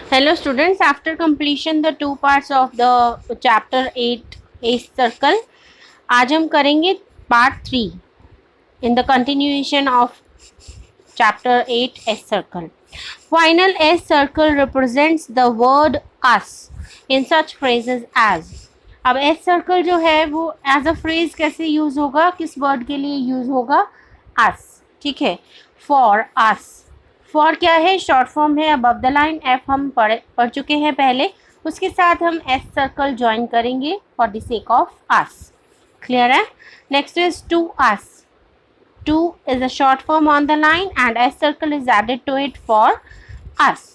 Hello students, after completion the two parts of the chapter 8 S circle, आज हम करेंगे part 3 in the continuation of chapter 8 S circle. Final S circle represents the word us in such phrases as. अब S circle जो है वो as a phrase कैसे use होगा, किस वर्ड के लिए यूज होगा? अस. ठीक है, फॉर अस. फॉर क्या है? शॉर्ट फॉर्म है अबव द लाइन. एफ हम पढ़ चुके हैं पहले. उसके साथ हम एस सर्कल ज्वाइन करेंगे for the sake of us. Clear है? Next is to us. To is a short form on the line and S circle is added to it for us.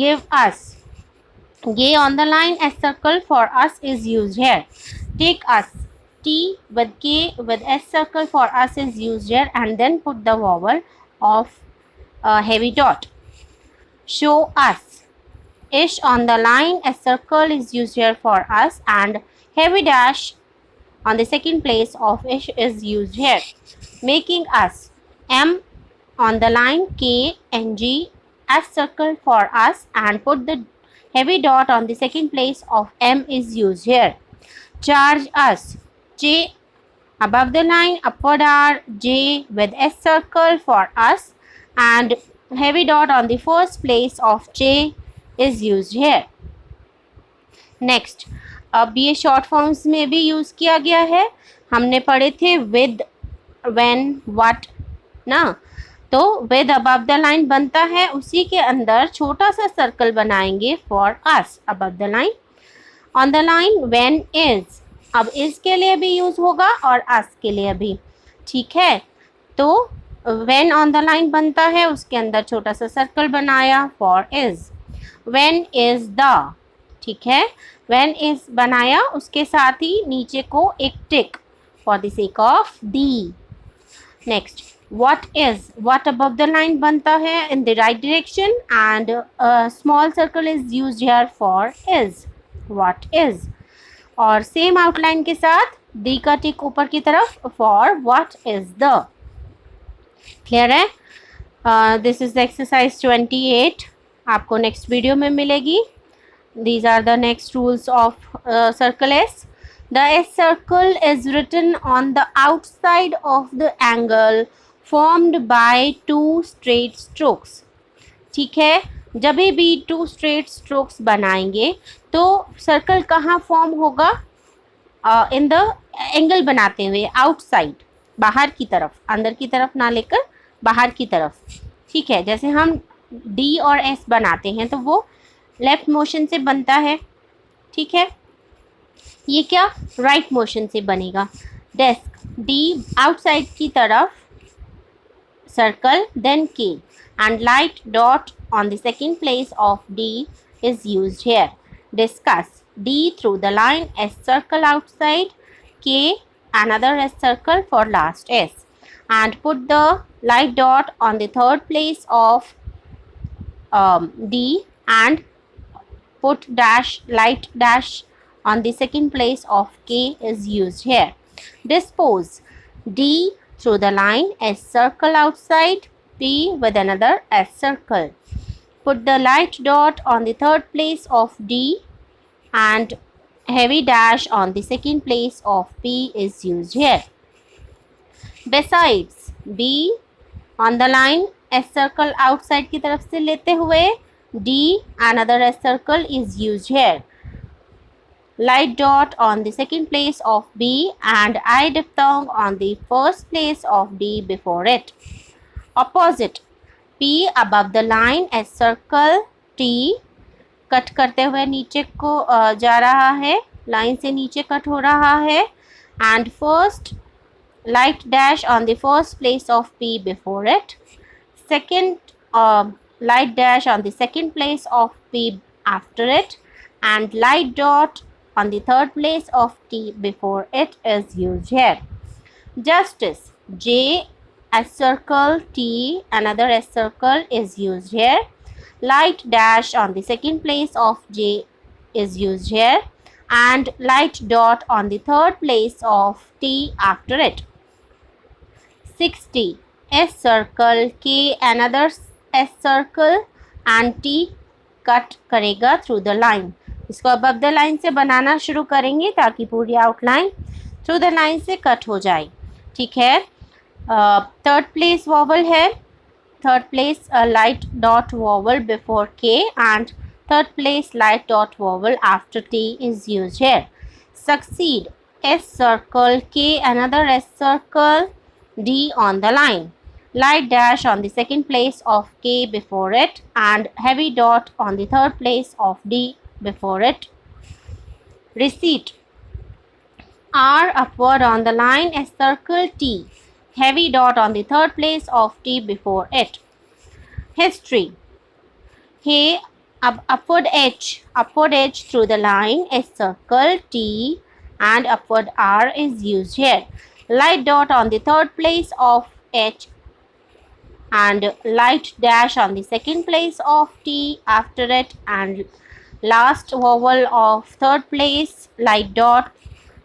Give us. Gay on the line, S circle for us is used here. Take us. T with K with S circle for us is used here, and then put the vowel of a heavy dot. Show us. Ish on the line, a circle is used here for us, and heavy dash on the second place of ish is used here. Making us. M on the line, K, NG, S circle for us, and put the heavy dot on the second place of M is used here. Charge us. J above the line, upward R, J with S circle for us, and heavy dot on the first place of J is used here. Next, अब ये short forms में भी use किया गया है. हमने पढ़े थे विद, व्हेन, व्हाट ना. तो विद अबव द लाइन बनता है, उसी के अंदर छोटा सा सर्कल बनाएंगे for us above the line. On the line when is. अब इज के लिए भी यूज़ होगा और अस के लिए भी. ठीक है, तो व्हेन ऑन द लाइन बनता है, उसके अंदर छोटा सा सर्कल बनाया for is. When is the. ठीक है, व्हेन इज बनाया, उसके साथ ही नीचे को एक tick for the sake of the. Next, what is. what above the line बनता है in the right direction and a small circle is used here for is. what is. और सेम आउटलाइन के साथ डी का टिक ऊपर की तरफ for what is the. Clear है? This is exercise 28. आपको नेक्स्ट वीडियो में मिलेगी. These are the next rules of circle S. The S circle is written on the outside of the angle formed by two straight strokes. ठीक है, जब भी to straight strokes बनाएंगे तो circle कहाँ फॉर्म होगा? इन द एंगल बनाते हुए आउटसाइड, बाहर की तरफ, अंदर की तरफ ना लेकर बाहर की तरफ. ठीक है, जैसे हम डी और एस बनाते हैं तो वो लेफ्ट मोशन से बनता है. ठीक है, ये क्या राइट मोशन से बनेगा. डेस्क, डी आउटसाइड की तरफ, सर्कल, देन के, and light dot on the second place of D is used here. Discuss, D through the line, S circle outside, K another S circle for last S, and put the light dot on the third place of D, and put dash, light dash on the second place of K is used here. Dispose, D through the line, S circle outside, P with another S circle. Put the light dot on the third place of D, and heavy dash on the second place of P is used here. Besides, B on the line, S circle outside की तरफ से लेते हुए D another S circle is used here. Light dot on the second place of B and I diphthong on the first place of D before it. Opposite, P above the line, S circle, T cut करते हुए नीचे को जा रहा है, line से नीचे cut हो रहा है, and first light dash on the first place of P before it. Second light dash on the second place of P after it, and light dot on the third place of T before it is used here. Justice, J S circle, T another S circle is used here. Light dash on the second place of J is used here, and light dot on the third place of T after it. 60, S circle, K another S circle, and T cut करेगा through the line. इसको above the line से बनाना शुरू करेंगे ताकि पूरी outline through the line से cut हो जाए। ठीक है, थर्ड प्लेस वॉवल है, third place a light dot vowel before K and third place light dot vowel after T is used here. Succeed, S circle, K another S circle, D on the line. Light dash on the second place of K before it and heavy dot on the third place of D before it. Receipt, R upward on the line, S circle, T. Heavy dot on the third place of T before it. History, Hey upward edge through the line, S circle, T and upward R is used here. Light dot on the third place of H and light dash on the second place of T after it and last vowel of third place light dot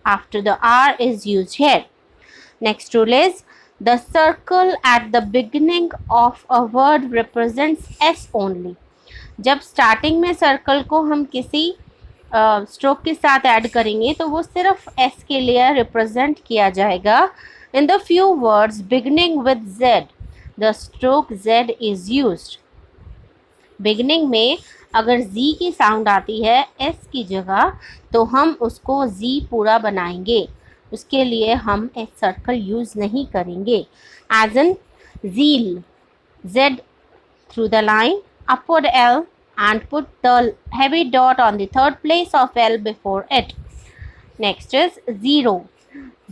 after the R is used here. Next rule is the circle at the beginning of a word represents S only. जब starting में circle को हम किसी stroke के साथ add करेंगे तो वो सिर्फ S के लिए रिप्रेजेंट किया जाएगा। In the few words beginning with Z the stroke Z is used. Beginning में अगर Z की साउंड आती है S की जगह तो हम उसको Z पूरा बनाएंगे, उसके लिए हम एक सर्कल यूज़ नहीं करेंगे। As an zeal, Z through the line, upward L and put the heavy dot on the third place of L before it. Next is zero,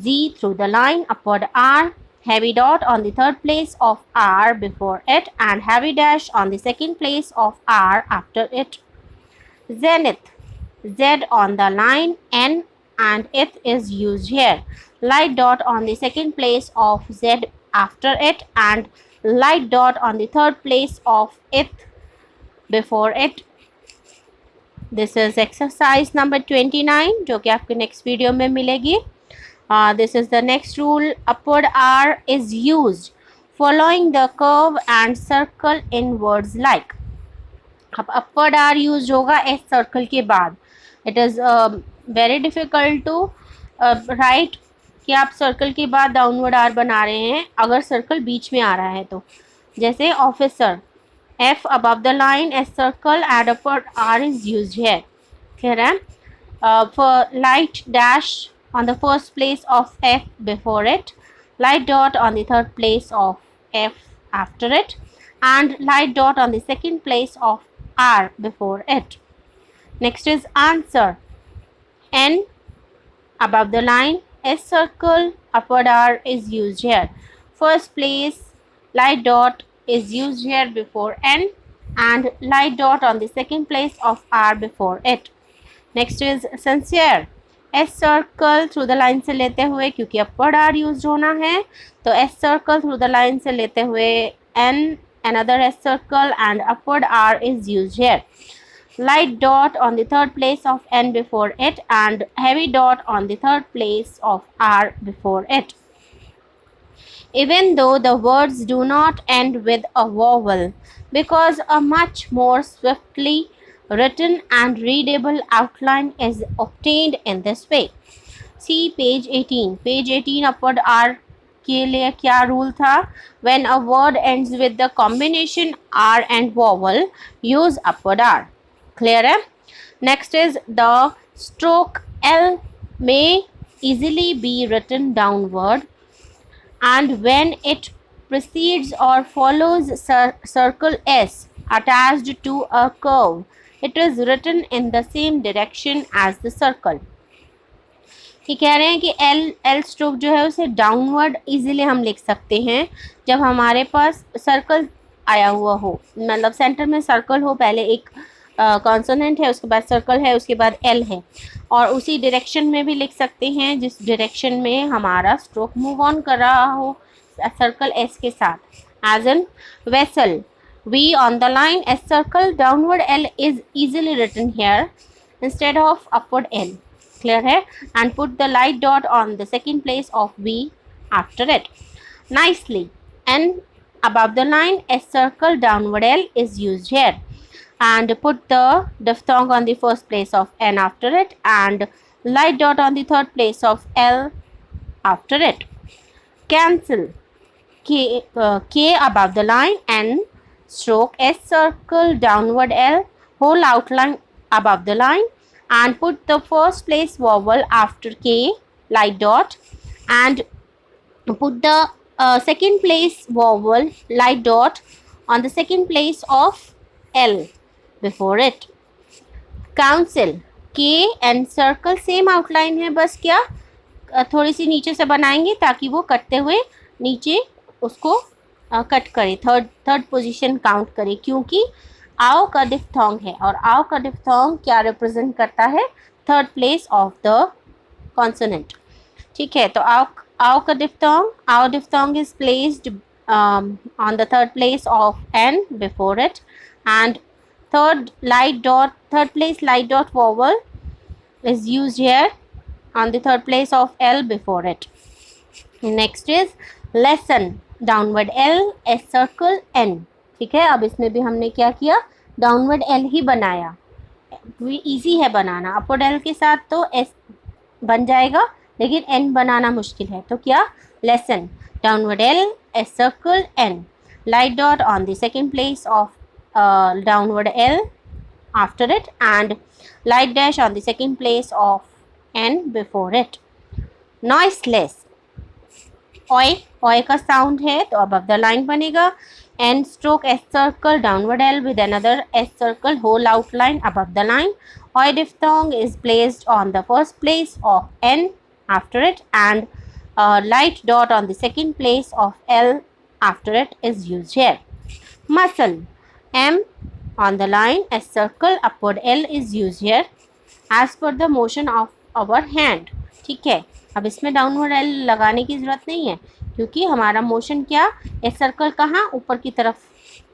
Z through the line, upward R, heavy dot on the third place of R before it and heavy dash on the second place of R after it. Zenith, Z on the line, N and ith is used here. Light dot on the second place of Z after it and light dot on the third place of ith before it. This is exercise number 29 जो कि आपके next video में मिलेगी. This is the next rule. Upward R is used following the curve and circle in words like. अब upward R used होगा S circle के बाद. It is very difficult to write कि आप सर्कल के बाद डाउनवर्ड आर बना रहे हैं अगर सर्कल बीच में आ रहा है तो। जैसे officer, F above the line, S circle and upward R is used here. Clear है? For light dash on the first place of F before it, light dot on the third place of F after it and light dot on the second place of R before it. Next is answer. N above the line, S circle, upward R is used here. First place light dot is used here before N and light dot on the second place of R before it. Next is sincere. S circle through the line से लेते हुए क्योंकि upward R used होना है तो S circle through the line से लेते हुए N another S circle and upward R is used here. Light dot on the third place of N before it and heavy dot on the third place of R before it. Even though the words do not end with a vowel, because a much more swiftly written and readable outline is obtained in this way. See page 18. Page 18 upward R के लिए क्या rule था? When a word ends with the combination R and vowel, use upward R. Clear है? Next is the stroke L may easily be written downward and when it precedes or follows circle S attached to a curve, it is written in the same direction as the circle. ये कह रहे हैं कि L stroke जो है उसे downward easily हम लिख सकते हैं जब हमारे पास सर्कल आया हुआ हो, मतलब सेंटर में सर्कल हो, पहले एक कॉन्सोनेंट है उसके बाद सर्कल है उसके बाद एल है, और उसी डायरेक्शन में भी लिख सकते हैं जिस डायरेक्शन में हमारा स्ट्रोक मूव ऑन कर रहा हो सर्कल एस के साथ. As an vessel, V on the line S circle, downward L is easily written here instead of upward L. Clear है? And put the light dot on the second place of V after it. Nicely. N above the line, S circle, downward L is used here. and put the diphthong on the first place of N after it and light dot on the third place of L after it. Cancel K above the line and stroke S circle downward L whole outline above the line and put the first place vowel after K light dot and put the second place vowel light dot on the second place of L before it. Council K and circle same outline है, बस क्या थोड़ी सी नीचे से बनाएंगे ताकि वो कटते हुए नीचे उसको कट करे, थर्ड पोजीशन काउंट करे, क्योंकि आओ का डिफ्थोंग है और आओ का डिफ्थोंग क्या रिप्रेजेंट करता है, third place of the consonant. ठीक है, तो आओ का diphthong is placed on the third place of N before it and third place light dot vowel is used here on the third place of L before it. Next is lesson downward L S circle N. ठीक है, अब इसमें भी हमने क्या किया, downward L ही बनाया, easy है बनाना. अपवर्ड L के साथ तो S बन जाएगा लेकिन N बनाना मुश्किल है, तो क्या lesson downward L S circle N light dot on the second place of downward L after it and light dash on the second place of N before it. Noiseless ओए का sound है तो above the line बनेगा N stroke S circle downward L with another S circle whole outline above the line. Oi diphthong is placed on the first place of N after it and light dot on the second place of L after it is used here. Muscle M on the line S circle upward L is used here as per the motion of our hand. ठीक है, अब इसमें downward L लगाने की ज़रूरत नहीं है क्योंकि हमारा मोशन क्या, एस सर्कल कहाँ ऊपर की तरफ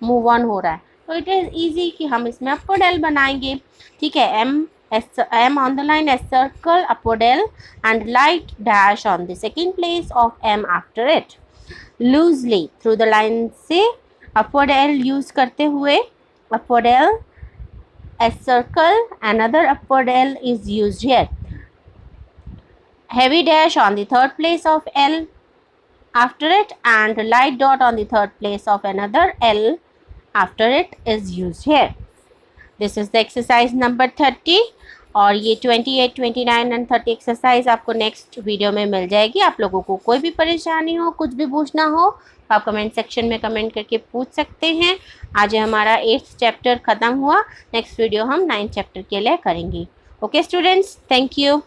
मूव ऑन हो रहा है, तो इट इज़ ईजी कि हम इसमें अपवर्ड L बनाएंगे. ठीक है, M on the line S circle upward L and light dash on the second place of M after it. Loosely through the line से upward L use करते हुए upward L S circle another upward L is used here. Heavy dash on the third place of L after it and light dot on the third place of another L after it is used here. This is the exercise number 30 और ये 28, 29 and 30 exercise आपको next video में मिल जाएगी. आप लोगों को कोई भी परेशानी हो, कुछ भी पूछना हो तो आप कमेंट सेक्शन में कमेंट करके पूछ सकते हैं. आज हमारा 8th चैप्टर ख़त्म हुआ, नेक्स्ट वीडियो हम 9th चैप्टर के लिए करेंगे. Okay students, thank you.